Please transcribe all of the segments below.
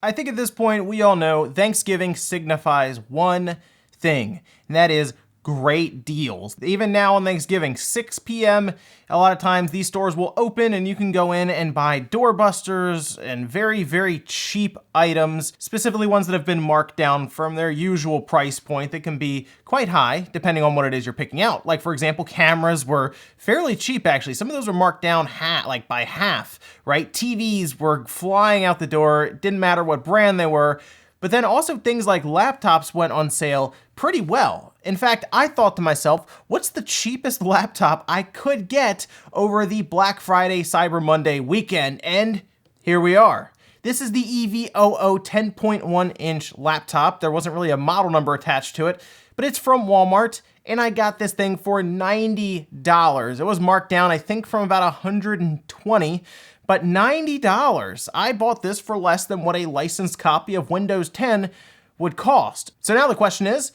I think at this point, we all know Thanksgiving signifies one thing, and that is great deals. Even now on Thanksgiving, 6 p.m., a lot of times these stores will open and you can go in and buy doorbusters and very, very cheap items, specifically ones that have been marked down from their usual price point that can be quite high depending on what it is you're picking out. Like, for example, cameras were fairly cheap, actually. Some of those were marked down like by half, right? TVs were flying out the door. It didn't matter what brand they were. But then also things like laptops went on sale pretty well. In fact, I thought to myself, what's the cheapest laptop I could get over the Black Friday Cyber Monday weekend? And here we are. This is the EVOO 10.1-inch laptop. There wasn't really a model number attached to it, but it's from Walmart, and I got this thing for $90. It was marked down, I think, from about $120, but $90. I bought this for less than what a licensed copy of Windows 10 would cost. So now the question is,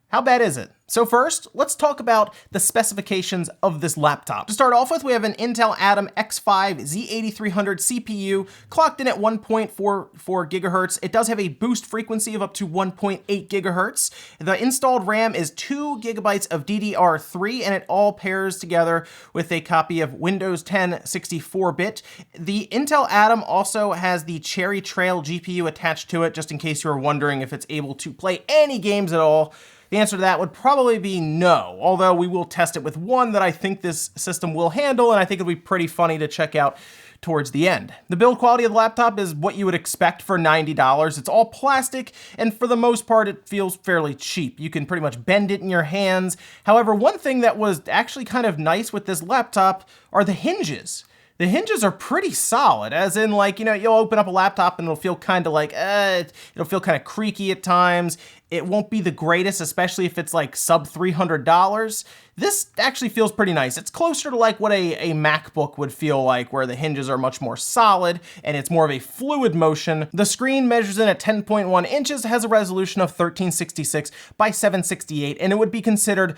how bad is it? So first, let's talk about the specifications of this laptop. To start off with, we have an Intel Atom X5 Z8300 CPU clocked in at 1.44 gigahertz. It does have a boost frequency of up to 1.8 gigahertz. The installed RAM is 2 gigabytes of DDR3, and it all pairs together with a copy of Windows 10 64-bit. The Intel Atom also has the Cherry Trail GPU attached to it, just in case you were wondering if it's able to play any games at all. The answer to that would probably be no, although we will test it with one that I think this system will handle, and I think it'll be pretty funny to check out towards the end. The build quality of the laptop is what you would expect for $90. It's all plastic, and for the most part, it feels fairly cheap. You can pretty much bend it in your hands. However, one thing that was actually kind of nice with this laptop are the hinges. The hinges are pretty solid, as in, like, you know, you'll open up a laptop and it'll feel kind of like, it'll feel kind of creaky at times. It won't be the greatest, especially if it's like sub $300. This actually feels pretty nice. It's closer to like what a MacBook would feel like, where the hinges are much more solid and it's more of a fluid motion. The screen measures in at 10.1 inches, has a resolution of 1366 by 768, and it would be considered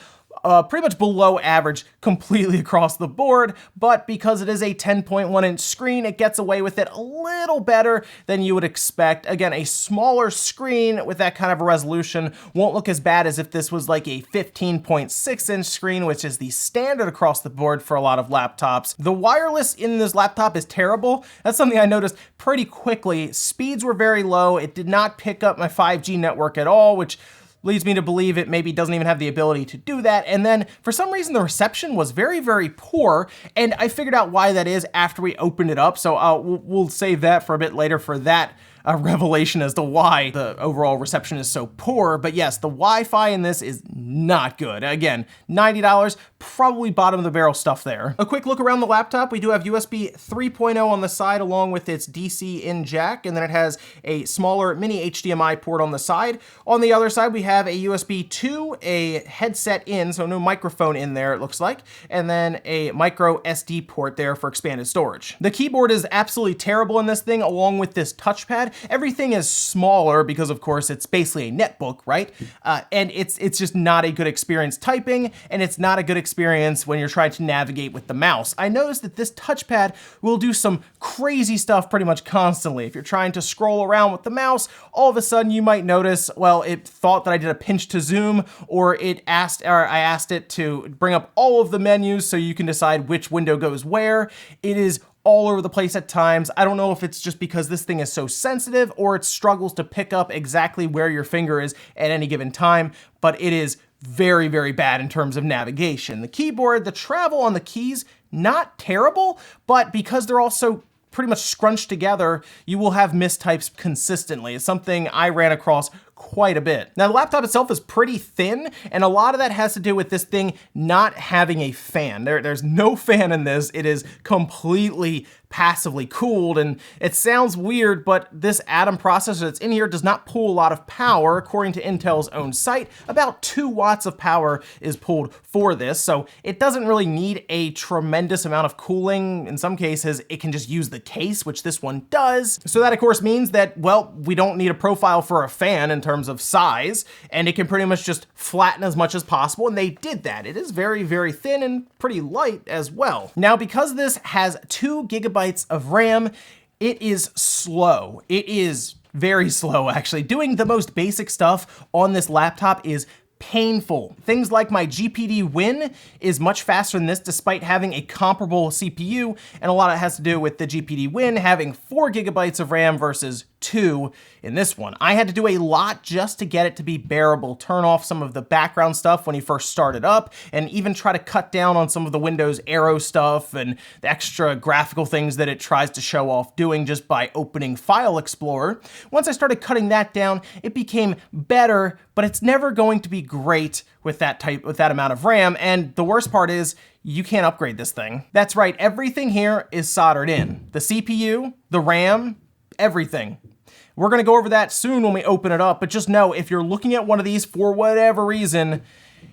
pretty much below average completely across the board, but because it is a 10.1-inch screen, it gets away with it a little better than you would expect. Again, a smaller screen with that kind of a resolution won't look as bad as if this was like a 15.6-inch screen, which is the standard across the board for a lot of laptops. The wireless in this laptop is terrible. That's something I noticed pretty quickly. Speeds were very low. It did not pick up my 5G network at all, which leads me to believe it maybe doesn't even have the ability to do that. And then for some reason, the reception was very, very poor. And I figured out why that is after we opened it up. So we'll save that for a bit later for that revelation as to why the overall reception is so poor. But yes, the Wi-Fi in this is not good. Again, $90, probably bottom of the barrel stuff there. A quick look around the laptop. We do have USB 3.0 on the side along with its DC in jack, and then it has a smaller mini HDMI port on the side. On the other side, we have a USB 2, a headset in, so no microphone in there it looks like, and then a micro SD port there for expanded storage. The keyboard is absolutely terrible in this thing, along with this touchpad. Everything is smaller because, of course, it's basically a netbook, right? And it's just not a good experience typing, and it's not a good experience when you're trying to navigate with the mouse. I noticed that this touchpad will do some crazy stuff pretty much constantly. If you're trying to scroll around with the mouse, all of a sudden you might notice, well, it thought that I did a pinch to zoom, or I asked it to bring up all of the menus so you can decide which window goes where. It is all over the place at times. I don't know if it's just because this thing is so sensitive or it struggles to pick up exactly where your finger is at any given time, but it is very, very bad in terms of navigation. The keyboard, the travel on the keys, not terrible, but because they're all so pretty much scrunched together, you will have mistypes consistently. It's something I ran across quite a bit. Now, the laptop itself is pretty thin, and a lot of that has to do with this thing not having a fan. There's no fan in this. It is completely passively cooled, and it sounds weird, but this Atom processor that's in here does not pull a lot of power. According to Intel's own site, about 2 watts of power is pulled for this, so it doesn't really need a tremendous amount of cooling. In some cases, it can just use the case, which this one does. So that, of course, means that, well, we don't need a profile for a fan in terms of size, and it can pretty much just flatten as much as possible, and they did that. It is very, very thin and pretty light as well. Now, because this has 2 gigabytes of RAM, it is slow. It is very slow actually. Doing the most basic stuff on this laptop is painful. Things like my GPD win is much faster than this despite having a comparable CPU, and a lot of it has to do with the GPD win having 4 gigabytes of RAM versus 2 in this one. I had to do a lot just to get it to be bearable, turn off some of the background stuff when you first started up, and even try to cut down on some of the Windows Aero stuff and the extra graphical things that it tries to show off doing just by opening File Explorer. Once I started cutting that down, it became better, but it's never going to be great with that amount of RAM, and the worst part is you can't upgrade this thing. That's right, everything here is soldered in. The CPU, the RAM, everything. We're gonna go over that soon when we open it up, but just know if you're looking at one of these for whatever reason,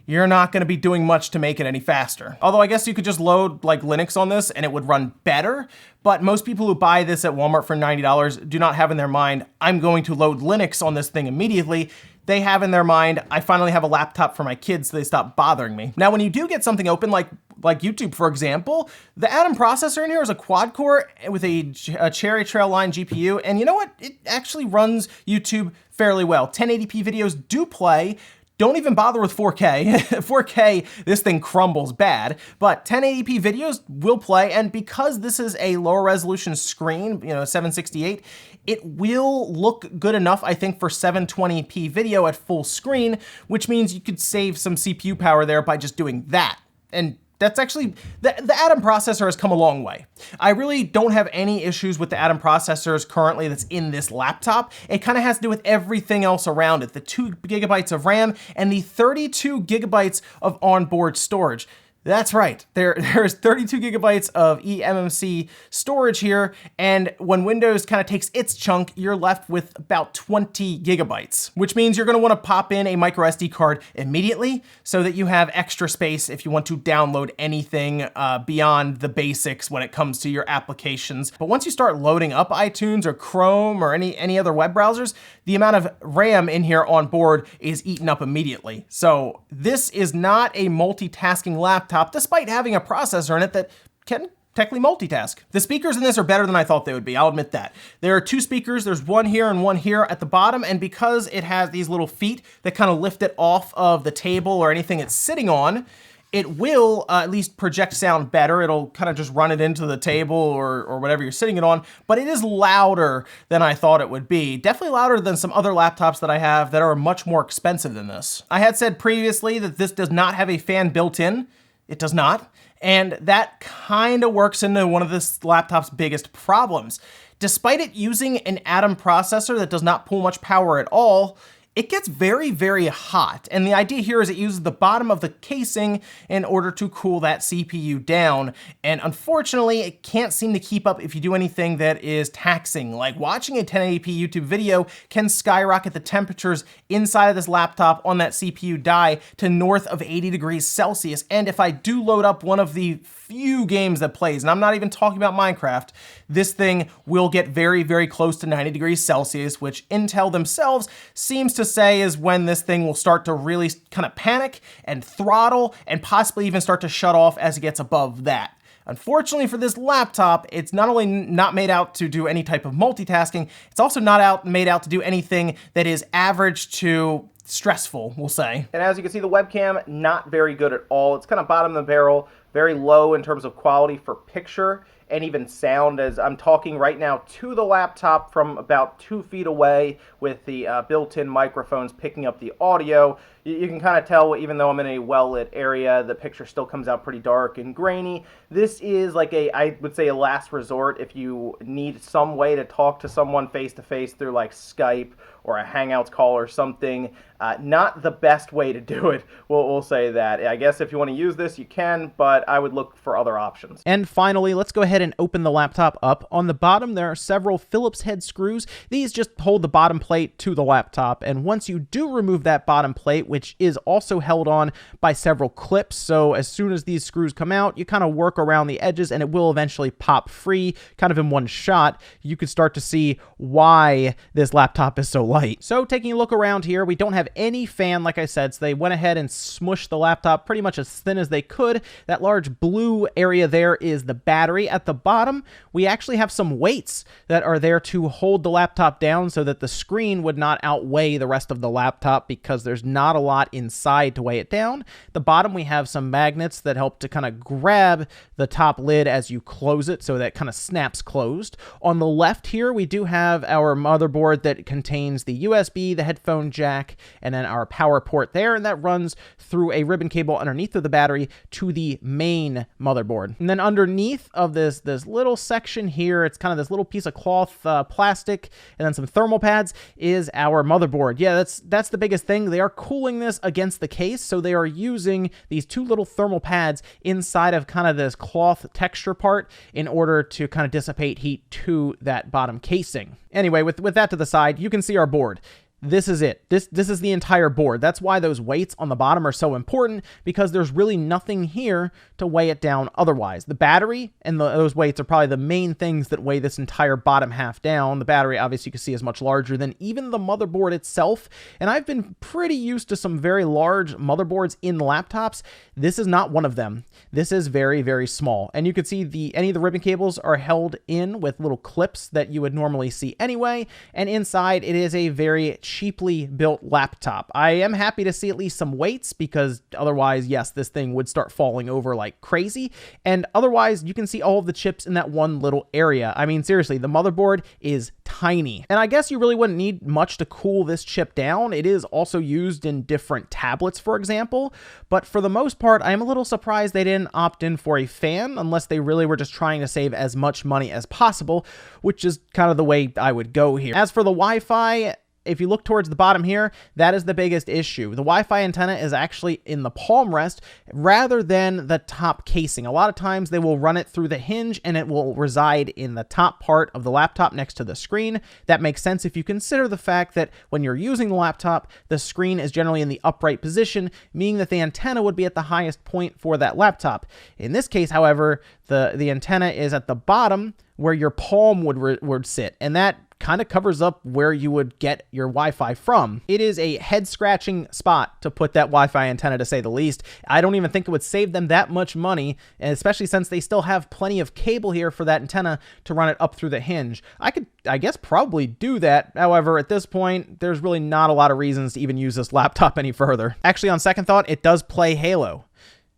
you're not gonna be doing much to make it any faster. Although I guess you could just load like Linux on this and it would run better, but most people who buy this at Walmart for $90 do not have in their mind, I'm going to load Linux on this thing immediately. They have in their mind, I finally have a laptop for my kids so they stop bothering me. Now, when you do get something open like YouTube, for example, the Atom processor in here is a quad core with a Cherry Trailline GPU, and you know what? It actually runs YouTube fairly well. 1080p videos do play. Don't even bother with 4K. 4K, this thing crumbles bad, but 1080p videos will play, and because this is a lower resolution screen, 768, it will look good enough, I think, for 720p video at full screen, which means you could save some CPU power there by just doing that. And that's actually, the Atom processor has come a long way. I really don't have any issues with the Atom processors currently that's in this laptop. It kind of has to do with everything else around it, the 2 gigabytes of RAM and the 32 gigabytes of onboard storage. That's right, there's 32 gigabytes of eMMC storage here, and when Windows kind of takes its chunk, you're left with about 20 gigabytes, which means you're gonna wanna pop in a micro SD card immediately so that you have extra space if you want to download anything beyond the basics when it comes to your applications. But once you start loading up iTunes or Chrome or any other web browsers, the amount of RAM in here on board is eaten up immediately. So this is not a multitasking laptop, despite having a processor in it that can technically multitask. The speakers in this are better than I thought they would be, I'll admit that. There are 2 speakers, there's one here and one here at the bottom, and because it has these little feet that kind of lift it off of the table or anything it's sitting on, it will at least project sound better. It'll kind of just run it into the table or whatever you're sitting it on, but it is louder than I thought it would be. Definitely louder than some other laptops that I have that are much more expensive than this. I had said previously that this does not have a fan built in. It does not, and that kind of works into one of this laptop's biggest problems. Despite it using an Atom processor that does not pull much power at all, it gets very, very hot. And the idea here is it uses the bottom of the casing in order to cool that CPU down. And unfortunately, it can't seem to keep up if you do anything that is taxing. Like watching a 1080p YouTube video can skyrocket the temperatures inside of this laptop on that CPU die to north of 80 degrees Celsius. And if I do load up one of the few games that plays, and I'm not even talking about Minecraft, this thing will get very, very close to 90 degrees Celsius, which Intel themselves seems to say is when this thing will start to really kind of panic and throttle and possibly even start to shut off as it gets above that. Unfortunately for this laptop, it's not only not made out to do any type of multitasking, it's also not made out to do anything that is average to stressful, we'll say. And as you can see, the webcam, not very good at all. It's kind of bottom of the barrel, very low in terms of quality for picture and even sound, as I'm talking right now to the laptop from about 2 feet away with the built-in microphones picking up the audio. You can kind of tell, even though I'm in a well-lit area, the picture still comes out pretty dark and grainy. This is like I would say a last resort if you need some way to talk to someone face-to-face through like Skype or a Hangouts call or something. Not the best way to do it, we'll say that. I guess if you want to use this, you can, but I would look for other options. And finally, let's go ahead and open the laptop up. On the bottom, there are several Phillips head screws. These just hold the bottom plate to the laptop, and once you do remove that bottom plate, which is also held on by several clips, so as soon as these screws come out, you kind of work around the edges and it will eventually pop free, kind of in one shot. You can start to see why this laptop is so light. So taking a look around here, we don't have any fan, like I said, so they went ahead and smushed the laptop pretty much as thin as they could. That large blue area there is the battery. At at the bottom, we actually have some weights that are there to hold the laptop down so that the screen would not outweigh the rest of the laptop, because there's not a lot inside to weigh it down. At the bottom, we have some magnets that help to kind of grab the top lid as you close it, so that kind of snaps closed. On the left here, we do have our motherboard that contains the USB, the headphone jack, and then our power port there, and that runs through a ribbon cable underneath of the battery to the main motherboard. And then underneath of this little section here, it's kind of this little piece of cloth, plastic, and then some thermal pads, is our motherboard. Yeah, that's the biggest thing. They are cooling this against the case, so they are using these two little thermal pads inside of kind of this cloth texture part in order to kind of dissipate heat to that bottom casing. Anyway, with that to the side, you can see our board. This is it. This is the entire board. That's why those weights on the bottom are so important, because there's really nothing here to weigh it down otherwise. The battery and those weights are probably the main things that weigh this entire bottom half down. The battery, obviously, you can see is much larger than even the motherboard itself, and I've been pretty used to some very large motherboards in laptops. This is not one of them. This is very, very small, and you can see any of the ribbon cables are held in with little clips that you would normally see anyway, and inside it is a very cheaply built laptop. I am happy to see at least some weights, because otherwise, yes, this thing would start falling over like crazy. And otherwise, you can see all of the chips in that one little area. I mean, seriously, the motherboard is tiny. And I guess you really wouldn't need much to cool this chip down. It is also used in different tablets, for example. But for the most part, I am a little surprised they didn't opt in for a fan, unless they really were just trying to save as much money as possible, which is kind of the way I would go here. As for the Wi-Fi, if you look towards the bottom here, that is the biggest issue. The Wi-Fi antenna is actually in the palm rest rather than the top casing. A lot of times they will run it through the hinge and it will reside in the top part of the laptop next to the screen. That makes sense if you consider the fact that when you're using the laptop, the screen is generally in the upright position, meaning that the antenna would be at the highest point for that laptop. In this case, however, the antenna is at the bottom where your palm would sit, and that kind of covers up where you would get your Wi-Fi from. It is a head-scratching spot to put that Wi-Fi antenna, to say the least. I don't even think it would save them that much money, and especially since they still have plenty of cable here for that antenna to run it up through the hinge. I could, I guess, probably do that. However, at this point, there's really not a lot of reasons to even use this laptop any further. Actually, on second thought, it does play Halo.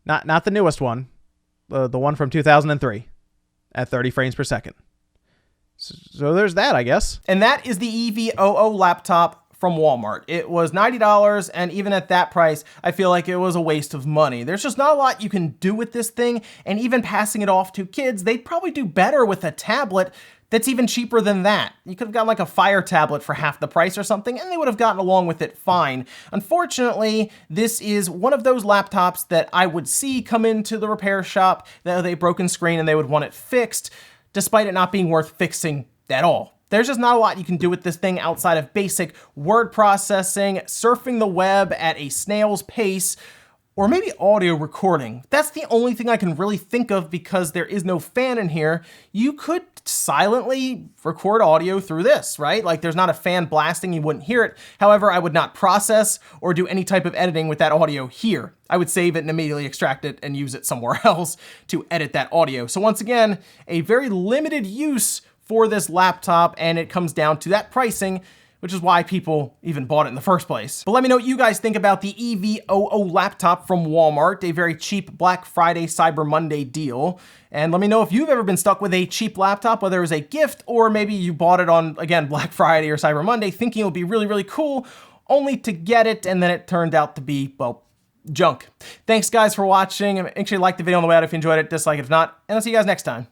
Not the newest one, the one from 2003 at 30 frames per second. So there's that, I guess. And that is the EVOO laptop from Walmart. It was $90, and even at that price, I feel like it was a waste of money. There's just not a lot you can do with this thing, and even passing it off to kids, they'd probably do better with a tablet that's even cheaper than that. You could have gotten like a Fire tablet for half the price or something, and they would have gotten along with it fine. Unfortunately, this is one of those laptops that I would see come into the repair shop that had a broken screen and they would want it fixed, despite it not being worth fixing at all. There's just not a lot you can do with this thing outside of basic word processing, surfing the web at a snail's pace, or maybe audio recording. That's the only thing I can really think of, because there is no fan in here. You could silently record audio through this, right? Like, there's not a fan blasting, you wouldn't hear it. However, I would not process or do any type of editing with that audio here. I would save it and immediately extract it and use it somewhere else to edit that audio. So once again, a very limited use for this laptop, and it comes down to that pricing, which is why people even bought it in the first place. But let me know what you guys think about the EVOO laptop from Walmart, a very cheap Black Friday, Cyber Monday deal. And let me know if you've ever been stuck with a cheap laptop, whether it was a gift or maybe you bought it on, again, Black Friday or Cyber Monday, thinking it would be really, really cool, only to get it, and then it turned out to be, well, junk. Thanks guys for watching. Make sure you like the video on the way out if you enjoyed it, dislike it if not, and I'll see you guys next time.